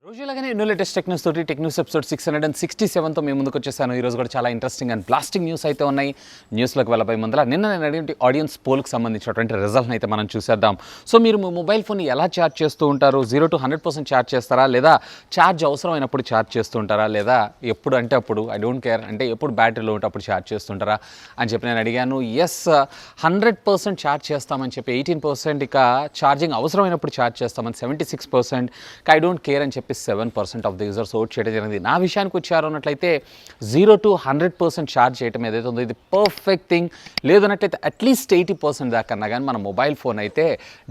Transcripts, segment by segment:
రోజులాగానే ఎన్నో latest tech news తోటి tech news episode 667తో మేము ముందుకు వచ్చేసాను. ఈరోజు కూడా చాలా ఇంట్రెస్టింగ్ అండ్ బ్లాస్టింగ్ న్యూస్ అయితే ఉన్నాయి. న్యూస్లోకి వెళ్ళబోయే ముందర నిన్న నేను అడిగిన ఆడియన్స్ పోల్కి సంబంధించినటువంటి రిజల్ట్ని అయితే మనం చూసేద్దాం. సో మీరు మీ మొబైల్ ఫోన్ ఎలా ఛార్జ్ చేస్తూ ఉంటారు? 0 to 100% ఛార్జ్ చేస్తారా, లేదా ఛార్జ్ అవసరమైనప్పుడు ఛార్జ్ చేస్తూ ఉంటారా, లేదా ఎప్పుడు అంటే అప్పుడు ఐ డోంట్ కేర్ అంటే ఎప్పుడు బ్యాటరీలో ఉంటే అప్పుడు ఛార్జ్ చేస్తుంటారా అని చెప్పి నేను అడిగాను. ఎస్ 100% ఛార్జ్ చేస్తామని చెప్పి 18%, ఇక ఛార్జింగ్ అవసరమైనప్పుడు ఛార్జ్ చేస్తామని 76%, ఐ డోంట్ కేర్ అని చెప్పి 7% ఆఫ్ ద యూజర్స్ ఓట్ చేయడం జరిగింది. నా విషయానికి వచ్చారు అన్నట్లయితే 0 to 100% ఛార్జ్ చేయడం ఏదైతే ఉందో ఇది పర్ఫెక్ట్ థింగ్. లేదన్నట్లయితే అట్లీస్ట్ 80% దాకన్నా కానీ మన మొబైల్ ఫోన్ అయితే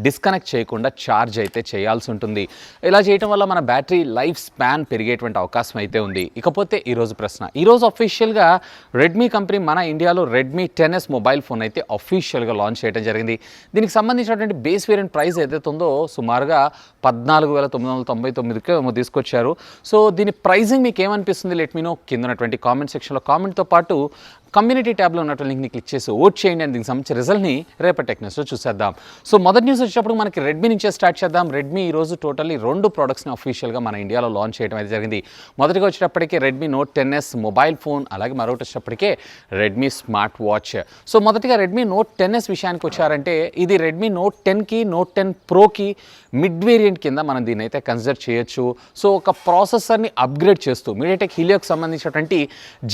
డిస్కనెక్ట్ చేయకుండా ఛార్జ్ అయితే చేయాల్సి ఉంటుంది. ఇలా చేయడం వల్ల మన బ్యాటరీ లైఫ్ స్పాన్ పెరిగేటువంటి అవకాశం అయితే ఉంది. ఇకపోతే ఈరోజు ప్రశ్న, ఈరోజు అఫీషియల్గా రెడ్మీ కంపెనీ మన ఇండియాలో రెడ్మీ 10S మొబైల్ ఫోన్ అయితే అఫీషియల్గా లాంచ్ చేయడం జరిగింది. దీనికి సంబంధించినటువంటి బేస్ వేరియంట్ ప్రైస్ ఏదైతే ఉందో సుమారుగా 14,999కి తీసుకొచ్చారు. సో దీని ప్రైజింగ్ మీకు ఏమనిపిస్తుంది? లెట్ మీ నో కింద ఉన్నటువంటి కామెంట్ సెక్షన్లో. కామెంట్తో పాటు కమ్యూనిటీ ట్యాబ్లో ఉన్నటువంటి లింక్ని క్లిక్ చేసి ఓట్ చేయండి. అని దీనికి సంబంధించిన రిజల్ట్ని రేపటి టెక్ న్యూస్లో చూసేద్దాం. సో మొదటి న్యూస్ వచ్చేటప్పుడు మనకి రెడ్మీ నుంచే స్టార్ట్ చేద్దాం. రెడ్మీ ఈరోజు టోటల్లీ 2 ప్రోడక్ట్స్ని అఫీషియల్గా మన ఇండియాలో లాంచ్ చేయడం అయితే జరిగింది. మొదటిగా వచ్చేటప్పటికే Redmi note 10S mobile phone, అలాగే మరొకటి వచ్చేటప్పటికే రెడ్మీ స్మార్ట్ వాచ్. సో మొదటిగా రెడ్మీ నోట్ 10S విషయానికి వచ్చారంటే ఇది రెడ్మీ నోట్ 10కి నోట్ 10 ప్రోకి మిడ్ వేరియంట్ కింద మనం దీన్ని అయితే కన్సిడర్ చేయొచ్చు. సో ఒక ప్రాసెసర్ని అప్గ్రేడ్ చేస్తూ మీడియాటెక్ హీలియోకి సంబంధించినటువంటి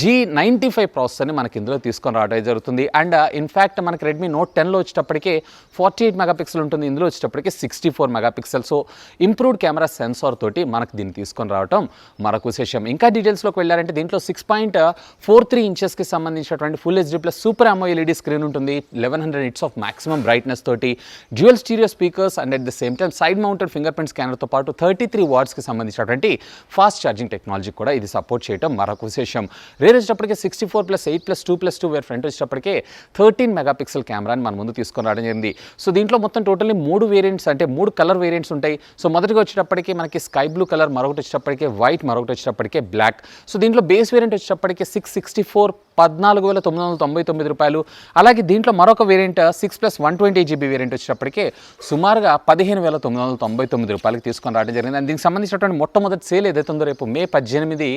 G95 ప్రాసెసర్ని మనకి ఇందులో తీసుకొని రావడం జరుగుతుంది. అండ్ ఇన్ఫ్యాక్ట్ మనకి రెడ్మీ నోట్ 10లో వచ్చేటప్పటికే 48 మెగాపిక్సెల్ ఉంటుంది, ఇందులో వచ్చేటప్పటికే 64 megapixel. So improved camera censor తోటి మనకు దీన్ని తీసుకొని రావడం మరొక విశేషం. ఇంకా డీటెయిల్స్లోకి వెళ్ళారంటే దీంట్లో 6.43 ఇంచెస్కి సంబంధించినటువంటి full HD plus super AMOLED screen ఉంటుంది. 1100 నిట్స్ ఆఫ్ మాక్సిమం బ్రైట్నెస్ తోటి dual stereo speakers and at the same time side mounted fingerprint స్కానర్తో పాటు 33 వాట్స్కి సంబంధించినటువంటి ఫాస్ట్ ఛార్జింగ్ టెక్నాలజీ కూడా ఇది సపోర్ట్ చేయడం మరొక విశేషం. రేర్ వచ్చేటప్పటికే 64+8+2+2 వేర్ ఫ్రంట్ వచ్చేటప్పటికే 13 మెగాపిక్సెల్ కెమెరాని మన ముందు తీసుకొని రావడం జరిగింది. సో దీంట్లో మొత్తం టోటల్లీ 3 వేరియంట్స్ అంటే 3 కలర్ వేరియంట్స్ ఉంటాయి. సో మొదటిగా వచ్చేటప్పటికి మనకి స్కై బ్లూ కలర్, మరొకటి వచ్చేటప్పటికే వైట్, మరొకటి వచ్చేటప్పటికే బ్లాక్. సో దీంట్లో బేస్ వేరియంట్ వచ్చేటప్పటికే 664 14,999 రూపాయలు. అలాగే దీంట్లో మరొక వేరియంట్ 6+128GB వేరియంట్ వచ్చేటప్పటికే సుమారుగా 15,999 రూపాయలకి తీసుకొని రావడం జరిగింది. అండ్ దీనికి సంబంధించినటువంటి మొట్టమొదటి సేల్ ఏదైతే ఉందో రేపు మే 18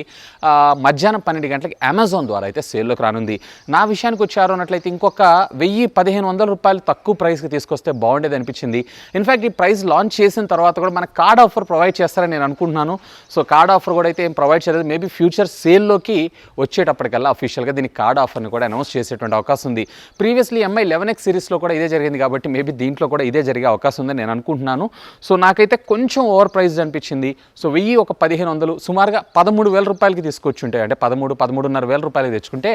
మధ్యాహ్నం 12 గంటలకి అమెజాన్ ద్వారా అయితే సేల్లోకి రానుంది. నా విషయానికి వచ్చారు అన్నట్లయితే ఇంకొక 1,000-1,500 రూపాయలు తక్కువ ప్రైస్కి తీసుకొస్తే బాగుండేది అనిపించింది. ఇన్ఫ్యాక్ట్ ఈ ప్రైస్ లాంచ్ చేసిన తర్వాత కూడా మనకు కార్డ్ ఆఫర్ ప్రొవైడ్ చేస్తారని నేను అనుకుంటున్నాను. సో కార్డ్ ఆఫర్ కూడా అయితే ఏం ప్రొవైడ్ చేయలేదు. మేబీ ఫ్యూచర్ సేల్లోకి వచ్చేటప్పటికల్లా అఫీషియల్గా దీనికి కార్డ్ ఆఫర్ని కూడా అనౌన్స్ చేసేటువంటి అవకాశం ఉంది. ప్రీవియస్లీ MI 11X సిరీస్లో కూడా ఇదే జరిగింది కాబట్టి మేబీ దీంట్లో కూడా ఇదే జరిగే అవకాశం ఉందని నేను అనుకుంటున్నాను. సో నాకైతే కొంచెం ఓవర్ ప్రైస్డ్ అనిపించింది. సో 1000 ఒక 1,500 సుమారుగా 13,000 రూపాయలకి తీసుకొచ్చుంటే అంటే 13,500 రూపాయలకి తెచ్చుకుంటే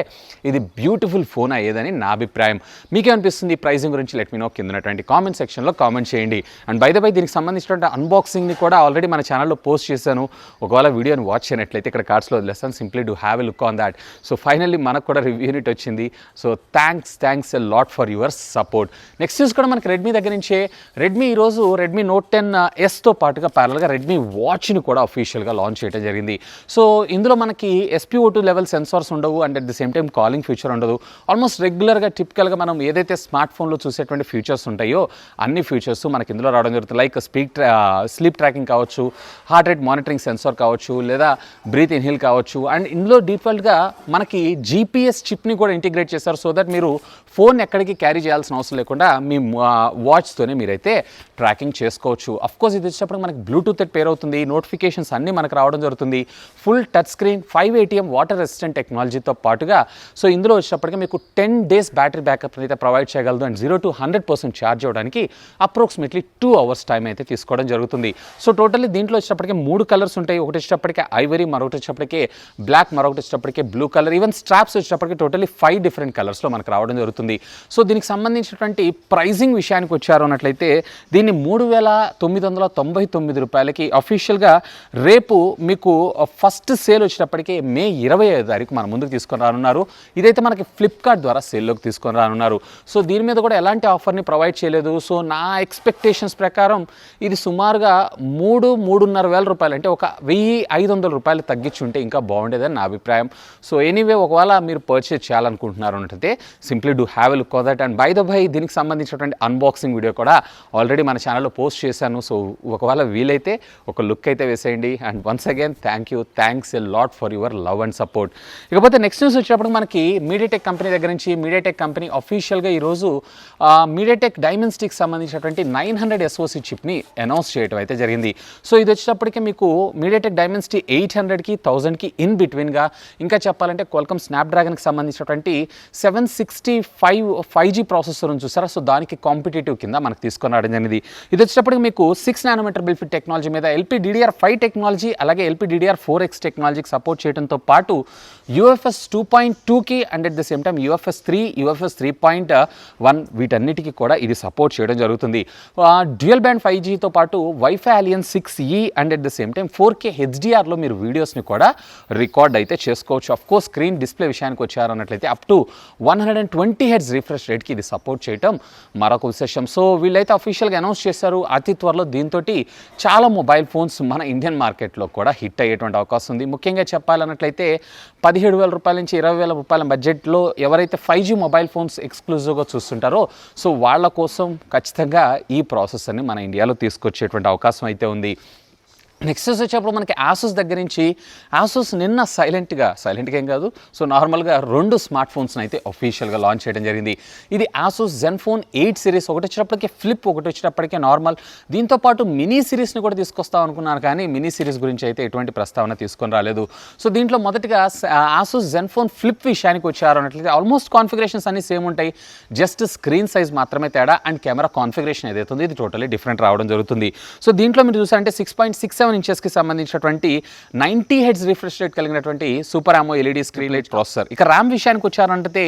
ఇది బ్యూటిఫుల్ ఫోన్ అయ్యేదని నా అభిప్రాయం. మీకేమనిపిస్తుంది ఈ ప్రైసింగ్ గురించి? లెట్ మీ నో కింద ఉన్నటువంటి కామెంట్ సెక్షన్లో కామెంట్ చేయండి. అండ్ బై ద బై దీనికి సంబంధించినటువంటి అన్బాక్సింగ్ని కూడా ఆల్రెడీ మన ఛానల్లో పోస్ట్ చేశాను. ఒకవేళ వీడియోని వాచ్ చేయనట్లయితే ఇక్కడ కార్డ్స్లో వదిలేస్తాను. Simply do have a look on that. So finally మనకు కూడా రివ్యూ యూనిట్ వచ్చింది. So thanks a lot for your support. Next news కూడా మనకి రెడ్మీ దగ్గర నుంచే. రెడ్మీ ఈరోజు రెడ్మీ నోట్ 10Sతో పాటుగా ప్యారల్గా రెడ్మీ వాచ్ని కూడా అఫీషియల్గా లాంచ్ చేయడం జరిగింది. సో ఇందులో మనకి SpO2 లెవెల్ సెన్సార్స్ ఉండవు and at the same time calling feature ఉండదు. ఆల్మోస్ట్ రెగ్యులర్గా టిపికల్గా మనం ఏదైతే స్మార్ట్ ఫోన్లో చూసేటువంటి ఫీచర్స్ ఉంటాయో అన్ని ఫీచర్స్ మనకి ఇందులో రావడం జరుగుతుంది. లైక్ స్లీప్ ట్రాకింగ్ కావచ్చు, హార్ట్ రేట్ మానిటరింగ్ సెన్సార్ కావచ్చు, లేదా బ్రీత్ ఇన్హేల్ కావచ్చు. అండ్ ఇందులో డిఫాల్ట్గా మనకి GPS చిప్ని కూడా ఇంటిగ్రేట్ చేస్తారు. సో దట్ మీరు ఫోన్ ఎక్కడికి క్యారీ చేయాల్సిన అవసరం లేకుండా మీ వాచ్తోనే మీరైతే ట్రాకింగ్ చేసుకోవచ్చు. అఫ్కోర్స్ ఇది వచ్చేటప్పుడు మనకి బ్లూటూత్ పేర్ అవుతుంది. నోటిఫికేషన్స్ అన్నీ మనకు రావడం జరుగుతుంది. Full touch screen 5 ATM water resistant టెక్నాలజీతో పాటుగా సో ఇందులో వచ్చేటప్పటికి మీకు 10 days బ్యాటరీ బ్యాకప్ అయితే ప్రొవైడ్ చేయగలదు. అండ్ 0 to 100% ఛార్జ్ అవ్వడానికి అప్రాక్సిమేట్లీ 2 hours టైం అయితే తీసుకోవడం జరుగుతుంది. సో టోటల్లీ దీంట్లో వచ్చేటప్పటికి 3 కలర్స్ ఉంటాయి. ఒకటి వచ్చేటప్పటికే ఐవరీ, మరొకటి వచ్చేటప్పటికే బ్లాక్, మరొకటి వచ్చేటప్పటికే బ్లూ కలర్. ఈవెన్ స్ట్రాప్స్ వచ్చేటప్పటికి టోటల్లీ 5 డిఫరెంట్ కలర్స్లో మనకు రావడం జరుగుతుంది. సో దీనికి సంబంధించినటువంటి ప్రైజింగ్ విషయానికి వచ్చారు అన్నట్లయితే దీన్ని 3,999 రూపాయలకి అఫీషియల్గా రేపు మీకు ఫస్ట్ సేల్ వచ్చేటప్పటికి మే 25 తారీఖు మన ముందుకు తీసుకొని రానున్నారు. ఇదైతే మనకి ఫ్లిప్కార్ట్ ద్వారా సేల్లోకి తీసుకొని రానున్నారు. సో దీని మీద కూడా ఎలాంటి ఆఫర్ని ప్రొవైడ్ చేయలేదు. సో నా ఎక్స్పెక్టేషన్స్ ప్రకారం ఇది సుమారుగా 3,500 రూపాయలు అంటే ఒక 1,500 రూపాయలు తగ్గించుంటే ఇంకా బాగుండేదని నా అభిప్రాయం. సో ఎనీవే ఒకవేళ మీరు మీరు పర్చేస్ చేయాలనుకుంటున్నారు అంటే simply do have a look of that. And by the by దీనికి సంబంధించినటువంటి అన్బాక్సింగ్ వీడియో కూడా ఆల్రెడీ మన ఛానల్లో పోస్ట్ చేశాను. సో ఒకవేళ వీలైతే ఒక లుక్ అయితే వేసేయండి. And once again thanks a lot for your love and support. ఇకపోతే నెక్స్ట్ న్యూస్ వచ్చినప్పుడు మనకి మీడియాటెక్ కంపెనీ దగ్గర నుంచి మీడియాటెక్ కంపెనీ అఫీషియల్గా ఈరోజు మీడియాటెక్ డైమెన్సిటీకి సంబంధించినటువంటి 900 SoC చిప్ని అనౌన్స్ చేయడం అయితే జరిగింది. సో ఇది వచ్చేటప్పటికి మీకు మీడియాటెక్ డైమెన్సిటీ 800కి 1000కి ఇన్ బిట్వీన్గా, ఇంకా చెప్పాలంటే క్వాల్కమ్ స్నాప్డ్రాగన్కి సంబంధించినటువంటి 765 5G ప్రాసెసర్ ఉంది చూసారా, సో దానికి కాంపిటేటివ్ కింద మనకు తీసుకొని రావడం జరిగింది. ఇది వచ్చేటప్పటికి మీకు 6 nm బిల్ఫిట్ టెక్నాలజీ మీద LPDDR5 టెక్నాలజీ అలాగే LPDDR4X టెక్నాలజీకి సపోర్ట్ చేయడంతో పాటు UFS 2.2కి and at the same time UFS 3, UFS 3.1 వీటన్నిటికీ కూడా ఇది సపోర్ట్ చేయడం జరుగుతుంది. డ్యూయల్ బ్యాండ్ 5Gతో పాటు wifi alliance 6E and at the same time 4K HDRలో మీరు వీడియోస్ని కూడా రికార్డ్ అయితే చేసుకోవచ్చు. అఫ్ కోర్స్ స్క్రీన్ డిస్ప్లే విషయానికి వచ్చారన్నట్లయితే అప్ టు 120 Hz రిఫ్రెష్ రేట్కి ఇది సపోర్ట్ చేయడం మరొక విశేషం. సో వీళ్ళైతే అఫీషియల్గా అనౌన్స్ చేశారు. అతి త్వరలో దీంతో చాలా మొబైల్ ఫోన్స్ మన ఇండియన్ మార్కెట్లో కూడా హిట్ అయ్యేటువంటి అవకాశం ఉంది. ముఖ్యంగా చెప్పాలన్నట్లయితే 17,000 రూపాయల నుంచి 20,000 రూపాయల బడ్జెట్లో ఎవరైతే 5G మొబైల్ ఫోన్స్ ఎక్స్క్లూజివ్గా చూస్తుంటారో సో వాళ్ళ కోసం ఖచ్చితంగా ఈ ప్రాసెసర్ని మన ఇండియాలో తీసుకొచ్చేటువంటి అవకాశం అయితే ఉంది. నెక్స్ట్ వచ్చేటప్పుడు మనకి ఆసూస్ దగ్గర నుంచి ఆసూస్ నిన్న సైలెంట్గా ఏం కాదు, సో నార్మల్గా 2 స్మార్ట్ ఫోన్స్ని అయితే అఫీషియల్గా లాంచ్ చేయడం జరిగింది. ఇది ఆసూస్ జెన్ఫోన్ 8 సిరీస్, ఒకటి వచ్చేటప్పటికే ఫ్లిప్, ఒకటి వచ్చేటప్పటికే నార్మల్. దీంతోపాటు మినీ సిరీస్ని కూడా తీసుకొస్తాం అనుకున్నారు కానీ మినీ సిరీస్ గురించి అయితే ఎటువంటి ప్రస్తావన తీసుకొని రాలేదు. సో దీంట్లో మొదటిగా ఆసూస్ జెన్ఫోన్ ఫ్లిప్ విషయానికి వచ్చారు అన్నట్లయితే ఆల్మోస్ట్ కాన్ఫిగరేషన్స్ అన్ని సేమ్ ఉంటాయి, జస్ట్ స్క్రీన్ సైజ్ మాత్రమే తేడా అండ్ కెమెరా కాన్ఫిగరేషన్ ఏదైతే ఉందో ఇది టోటలీ డిఫరెంట్ రావడం జరుగుతుంది. సో దీంట్లో మీరు చూసారంటే 6.67 ఇంచెస్కి సంబంధించినటువంటి 90 Hz రిఫ్రెష్ రేట్ కలిగినటువంటి super AMOLED LED screen light processor. ఇక ర్యామ్ విషయానికి వచ్చారంటే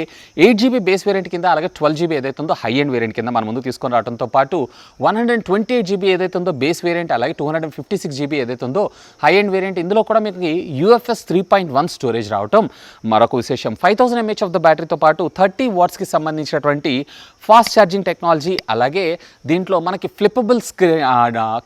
8GB బేస్ వేరియంట్ కింద అలాగే 12GB ఏదైతే ఉందో హై ఎండ్ వేరియంట్ కింద మన ముందు తీసుకొని రావడంతో పాటు 128GB ఏదైతే ఉందో బేస్ వేరియంట్ అలాగే 256GB ఏదైతే ఉందో హై ఎండ్ వేరియంట్, ఇందులో కూడా మీకు UFS 3.1 స్టోరేజ్ రావటం మరొక విశేషం. 5000 mAh ఆఫ్ ద బ్యాటరీతో పాటు 30 వాట్స్కి సంబంధించినటువంటి ఫాస్ట్ ఛార్జింగ్ టెక్నాలజీ అలాగే దీంట్లో మనకి ఫ్లిప్పబుల్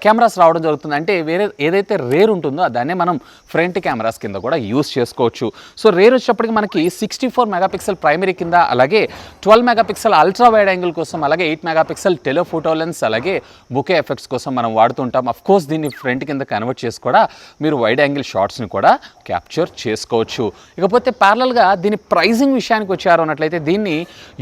కెమెరాస్ రావడం జరుగుతుంది. అంటే వేరే ఏదైతే రేర్ ఉంటుందో దాన్నే మనం ఫ్రంట్ కెమెరాస్ కింద కూడా యూస్ చేసుకోవచ్చు. సో రేర్ వచ్చేటప్పటికి మనకి 64 మెగాపిక్సెల్ ప్రైమరీ కింద అలాగే 12 మెగాపిక్సెల్ అల్ట్రా వైడ్ యాంగిల్ కోసం అలాగే 8 మెగాపిక్సెల్ టెలిఫోటో లెన్స్ అలాగే బుకే ఎఫెక్ట్స్ కోసం మనం వాడుతుంటాం. అఫ్ కోర్స్ దీన్ని ఫ్రంట్ కింద కన్వర్ట్ చేసి కూడా మీరు వైడ్ యాంగిల్ షాట్స్ని కూడా క్యాప్చర్ చేసుకోవచ్చు. ఇకపోతే ప్యారలల్గా దీని ప్రైజింగ్ విషయానికి వచ్చారు అన్నట్లయితే దీన్ని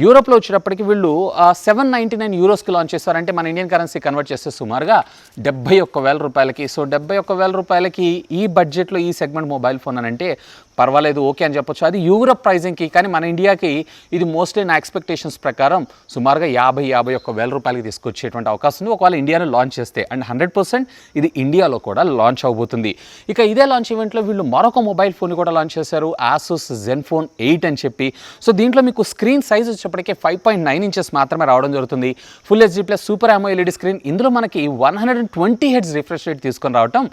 యూరోప్లో వచ్చేటప్పటికి వీళ్ళు 799 యూరోస్కి లాంచ్ చేస్తారు. అంటే మన ఇండియన్ కరెన్సీ కన్వర్ట్ చేస్తే సుమారుగా 71,000 రూపాయలకి. సో 71,000 రూపాయలకి ఈ బడ్జెట్లో ఈ సెగ్మెంట్ మొబైల్ ఫోన్ అని అంటే పర్వాలేదు, ఓకే అని చెప్పొచ్చు. అది యూరోప్ ప్రైజింగ్కి, కానీ మన ఇండియాకి ఇది మోస్ట్లీ నా ఎక్స్పెక్టేషన్స్ ప్రకారం సుమారుగా 51,000 రూపాయలకి తీసుకొచ్చేటువంటి అవకాశం ఉంది ఒకవేళ ఇండియాలో లాంచ్ చేస్తే. అండ్ 100% ఇది ఇండియాలో కూడా లాంచ్ అవబోతుంది. ఇక ఇదే లాంచ్ ఈవెంట్లో వీళ్ళు మరొక మొబైల్ ఫోన్ కూడా లాంచ్ చేశారు, ఆసూస్ జెన్ఫోన్ 8 అని చెప్పి. సో దీంట్లో మీకు స్క్రీన్ సైజ్ వచ్చేప్పటికే 5.9 ఇంచెస్ మాత్రమే రావడం జరుగుతుంది. Full HD plus super AMOLED screen, ఇందులో మనకి 120 Hz రిఫ్రెష్ రేట్ తీసుకొని రావడం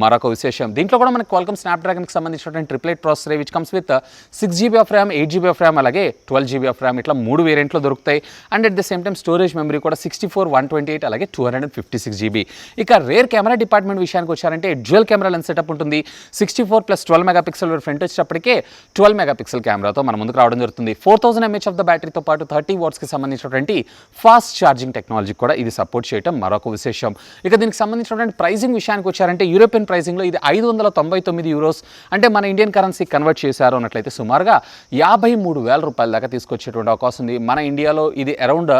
మరొక విశేషం. దీంట్లో కూడా మనకి క్వాల్కమ్ స్నాప్డ్రాగన్కి సంబంధించినటువంటి triplet processor which comes with 6GB of RAM, 8GB of RAM అలాగే 12GB ఆఫ్ ర్యామ్, ఇట్లా 3 వేరియంట్లో దొరుకుతాయి. And at the same time storage memory కూడా 64, 128 అలాగే 256GB. ఇక రేర్ కెమెరా డిపార్ట్మెంట్ విషయానికి వచ్చారంటే డ్యూయల్ కెమెరా లెన్స్ సెటప్ ఉంటుంది. 64 ప్లస్ 12 మెగాపిక్సెల్ ఫ్రంట్ వచ్చేటప్పటికే 12 మెగాపిక్సెల్ కెమెరాతో మన ముందుకు రావడం జరుగుతుంది. 4000 mAh ఆఫ్ ద బ్యాటరీతో పాటు 30 వాట్స్కి సంబంధించినటువంటి ఫాస్ట్ ఛార్జింగ్ టెక్నాలజీ కూడా ఇది సపోర్ట్ చేయడం మరొక విశేషం. ఇక దీనికి సంబంధించినటువంటి ప్రైజింగ్ విషయానికి వచ్చారంటే యూరోపియన్ ప్రైజింగ్లో ఇది 599 యూరోస్, అంటే మన ఇండియన్ కరెన్సీ కన్వర్ట్ చేశారు అన్నట్లయితే సుమారుగా 53,000 రూపాయల దాకా తీసుకొచ్చేటువంటి అవకాశం ఉంది. మన ఇండియాలో ఇది అరౌండ్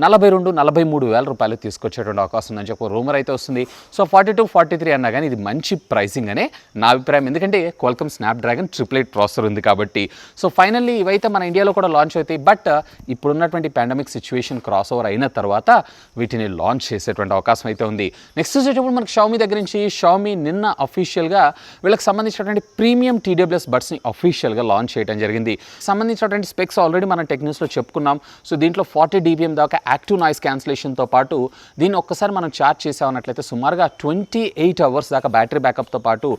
42-43,000 రూపాయలు తీసుకొచ్చేటువంటి అవకాశం ఉందని చెప్పి రూమర్ అయితే వస్తుంది. సో 42-43 అన్నా కానీ ఇది మంచి ప్రైసింగ్ అనే నా అభిప్రాయం, ఎందుకంటే క్వాల్కమ్ స్నాప్డ్రాగన్ ట్రిప్లెట్ ప్రాసెసర్ ఉంది కాబట్టి. సో ఫైనల్లీ ఇవైతే మన ఇండియాలో కూడా లాంచ్ అవుతాయి. బట్ ఇప్పుడున్నటువంటి పాండమిక్ సిచ్యువేషన్ క్రాస్ ఓవర్ అయిన తర్వాత వీటిని లాంచ్ చేసేటువంటి అవకాశం అయితే ఉంది. నెక్స్ట్ వచ్చేటప్పుడు మనకి షామీ దగ్గర నుంచి షామీ నిన్న అఫీషియల్గా వీళ్ళకి సంబంధించినటువంటి ప్రీమియం TWS బడ్స్ని అఫీషియల్గా లాంచ్ చేయడం జరిగింది. సంబంధించినటువంటి స్పెక్స్ ఆల్రెడీ మనం టెక్ న్యూస్లో చెప్పుకున్నాం. సో దీంట్లో 40 dBm దాకా యాక్టివ్ నాయిస్ క్యాన్సిలేషన్తో పాటు దీన్ని ఒక్కసారి మనం ఛార్జ్ చేసామన్నట్లయితే సుమారుగా 28 అవర్స్ దాకా బ్యాటరీ బ్యాకప్తో పాటు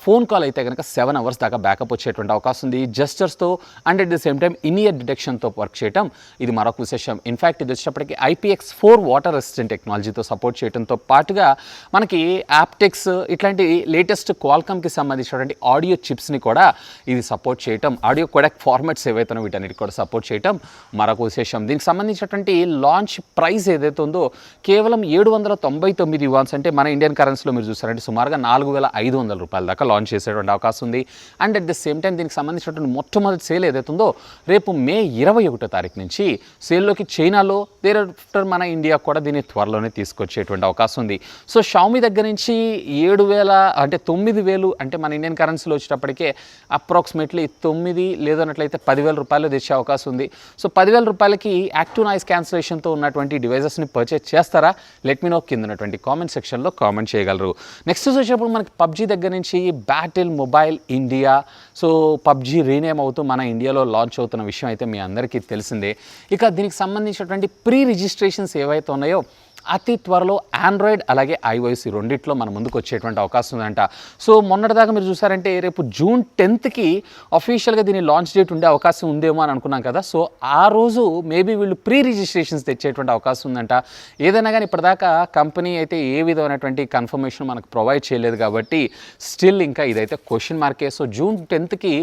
ఫోన్ కాల్ అయితే కనుక 7 అవర్స్ దాకా బ్యాకప్ వచ్చేటువంటి అవకాశం ఉంది. జస్టర్స్తో and at the same time in ear డిటెక్షన్తో వర్క్ చేయడం ఇది మరొక విశేషం. ఇన్ఫ్యాక్ట్ ఇది వచ్చేటప్పటికి IPX4 వాటర్ రెసిస్టెంట్ టెక్నాలజీతో సపోర్ట్ చేయడంతో పాటుగా మనకి యాప్టెక్స్ ఇట్లాంటి లేటెస్ట్ క్వాల్కమ్కి సంబంధించినటువంటి ఆడియో చిప్స్ని కూడా ఇది సపోర్ట్ చేయటం, ఆడియో కోడెక్ ఫార్మాట్స్ ఏవైతే వీటన్నిటికి కూడా సపోర్ట్ చేయటం మరొక విశేషం. దీనికి సంబంధించినటువంటి లాంచ్ ప్రైస్ ఏదైతే ఉందో కేవలం 799 యువాన్స్, అంటే మన ఇండియన్ కరెన్సీలో మీరు చూసారంటే సుమారుగా 4500 రూపాయల దాకా లాంచ్ చేసేటువంటి అవకాశం ఉంది. And at the same time దీనికి సంబంధించినటువంటి మొట్టమొదటి సేల్ ఏదైతే ఉందో రేపు మే 21వ తారీఖు నుంచి సేల్లోకి చైనాలో, దేర్ ఆఫ్టర్ మన ఇండియా కూడా దీన్ని త్వరలోనే తీసుకొచ్చేటువంటి అవకాశం ఉంది. సో షామీ దగ్గర నుంచి 7000 అంటే 9000 అంటే మన ఇండియన్ కరెన్సీలో వచ్చేటప్పటికే అప్రాక్సిమేట్లీ 9 లేదన్నట్లయితే 10,000 రూపాయలు తెచ్చే అవకాశం ఉంది. సో 10,000 రూపాయలకి యాక్టివ్ నాయిస్ క్యాన్సిలేషన్తో ఉన్నటువంటి డివైజెస్ని పర్చేస్ చేస్తారా? లెట్ మీ నో కింద ఉన్నటువంటి కామెంట్ సెక్షన్లో కామెంట్ చేయగలరు. నెక్స్ట్ వచ్చేటప్పుడు మనకి పబ్జీ దగ్గర నుంచి battle mobile India, so PUBG rename అవుతూ మన ఇండియాలో లాంచ్ అవుతున్న విషయం అయితే మీ అందరికీ తెలిసిందే. ఇక దీనికి సంబంధించినటువంటి ప్రీ రిజిస్ట్రేషన్స్ ఏవైతే ఉన్నాయో అతి త్వరలో ఆండ్రాయిడ్ అలాగే iOS రెండిట్లో మన ముందుకు వచ్చేటువంటి అవకాశం ఉందంట. సో మొన్నటిదాకా మీరు చూసారంటే రేపు జూన్ 10కి అఫీషియల్గా దీని లాంచ్ డేట్ ఉండే అవకాశం ఉందేమో అని అనుకున్నాం కదా. సో ఆ రోజు మేబీ వీళ్ళు ప్రీ రిజిస్ట్రేషన్స్ తెచ్చేటువంటి అవకాశం ఉందంట. ఏదైనా కానీ ఇప్పటిదాకా కంపెనీ అయితే ఏ విధమైనటువంటి కన్ఫర్మేషన్ మనకు ప్రొవైడ్ చేయలేదు కాబట్టి స్టిల్ ఇంకా ఇదైతే క్వశ్చన్ మార్కే. సో జూన్ 10కి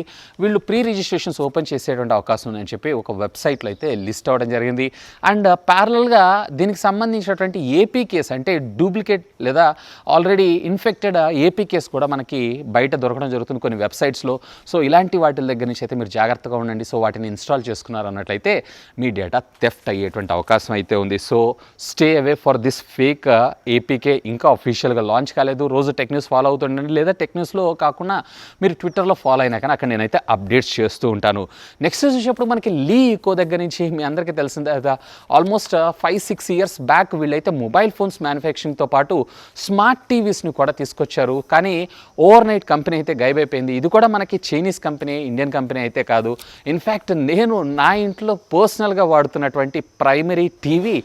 వీళ్ళు ప్రీ రిజిస్ట్రేషన్స్ ఓపెన్ చేసేటువంటి అవకాశం ఉందని చెప్పి ఒక వెబ్సైట్లో అయితే లిస్ట్ అవ్వడం జరిగింది. అండ్ ప్యారలల్గా దీనికి సంబంధించినటువంటి ఏపీ కేస్ అంటే డూప్లికేట్ లేదా ఆల్రెడీ ఇన్ఫెక్టెడ్ ఏపీ కేస్ కూడా మనకి బయట దొరకడం జరుగుతుంది కొన్ని వెబ్సైట్స్లో. సో ఇలాంటి వాటి దగ్గర నుంచి అయితే మీరు జాగ్రత్తగా ఉండండి. సో వాటిని ఇన్స్టాల్ చేసుకున్నారు అన్నట్లయితే మీ డేటా థెఫ్ట్ అయ్యేటువంటి అవకాశం అయితే ఉంది. So stay away for this fake APK. ఇంకా అఫీషియల్గా లాంచ్ కాలేదు. రోజు టెక్ న్యూస్ ఫాలో అవుతుండండి, లేదా టెక్ న్యూస్లో కాకుండా మీరు ట్విట్టర్లో ఫాలో అయినా కానీ అక్కడ నేనైతే అప్డేట్స్ చేస్తూ ఉంటాను. నెక్స్ట్ చూసేటప్పుడు మనకి లీ ఈకో దగ్గర నుంచి మీ అందరికీ తెలిసిందే కదా, ఆల్మోస్ట్ 5-6 ఇయర్స్ బ్యాక్ వీళ్ళైతే మొబైల్ ఫోన్స్ మ్యానుఫ్యాక్చరింగ్తో పాటు స్మార్ట్ టీవీస్ని కూడా తీసుకొచ్చారు. కానీ ఓవర్ నైట్ కంపెనీ అయితే గైబ్ అయిపోయింది. ఇది కూడా మనకి చైనీస్ కంపెనీ, ఇండియన్ కంపెనీ అయితే కాదు. ఇన్ఫ్యాక్ట్ నేను నా ఇంట్లో పర్సనల్గా వాడుతున్నటువంటి ప్రైమరీ టీవీ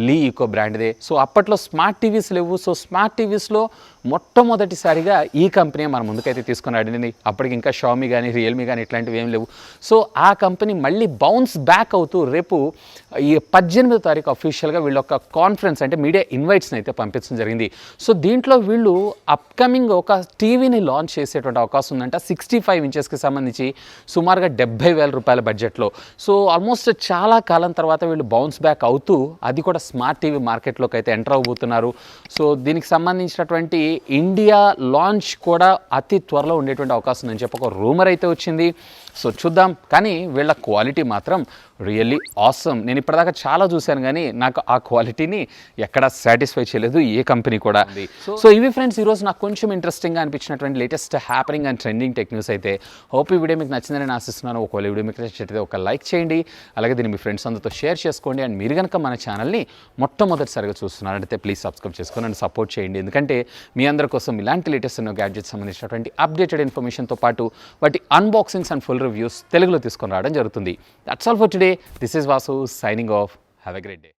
లీ ఈకో బ్రాండ్దే. సో అప్పట్లో స్మార్ట్ టీవీస్ లేవు. సో స్మార్ట్ టీవీస్లో మొట్టమొదటిసారిగా ఈ కంపెనీ మన ముందుకైతే తీసుకొని ఆడింది. అప్పటికి ఇంకా షామీ కానీ రియల్మీ కానీ ఇట్లాంటివి ఏం లేవు. సో ఆ కంపెనీ మళ్ళీ బౌన్స్ బ్యాక్ అవుతూ రేపు ఈ 18వ తారీఖు అఫీషియల్గా వీళ్ళ ఒక కాన్ఫరెన్స్ అంటే మీడియా ఇన్వైట్స్ని అయితే పంపించడం జరిగింది. సో దీంట్లో వీళ్ళు అప్కమింగ్ ఒక టీవీని లాంచ్ చేసేటువంటి అవకాశం ఉందంట. 65 ఇంచెస్కి సంబంధించి సుమారుగా 70,000 రూపాయల బడ్జెట్లో. సో ఆల్మోస్ట్ చాలా కాలం తర్వాత వీళ్ళు బౌన్స్ బ్యాక్ అవుతూ అది కూడా స్మార్ట్ టీవీ మార్కెట్లోకి అయితే ఎంటర్ అవబోతున్నారు. సో దీనికి సంబంధించినటువంటి ఇండియా లాంచ్ కూడా అతి త్వరలో ఉండేటువంటి అవకాశం ఉందని చెప్పి ఒక రూమర్ అయితే వచ్చింది. సో చూద్దాం. కానీ వీళ్ళ క్వాలిటీ మాత్రం రియల్లీ ఆసమ్. నేను ఇప్పటిదాకా చాలా చూశాను కానీ నాకు ఆ క్వాలిటీని ఎక్కడా సాటిస్ఫై చేయలేదు ఏ కంపెనీ కూడా. సో ఇవి ఫ్రెండ్స్ ఈరోజు నాకు కొంచెం ఇంట్రెస్టింగ్గా అనిపించినటువంటి latest happening and trending tech news అయితే. హోప్ ఈ వీడియో మీకు నచ్చిందని నేను ఆశిస్తున్నాను. ఒకవేళ వీడియో మీకు నచ్చితే ఒక లైక్ చేయండి, అలాగే దీన్ని మీ ఫ్రెండ్స్ అందరితో షేర్ చేసుకోండి. అండ్ మీరు కనుక మన ఛానల్ని మొట్టమొదటిసారిగా చూస్తున్నారంటే ప్లీజ్ సబ్స్క్రైబ్ చేసుకొని నన్ను సపోర్ట్ చేయండి. ఎందుకంటే మీ అందరి కోసం ఇలాంటి లేటెస్ట్ గ్యాడ్జెట్స్ సంబంధించినటువంటి అప్డేటెడ్ ఇన్ఫర్మేషన్తో పాటు వాటి అన్బాక్సింగ్స్ అండ్ ఫుల్ రివ్యూస్ తెలుగులో తీసుకొని రావడం జరుగుతుంది. That's all for today. This is Vasu signing off. Have a great day.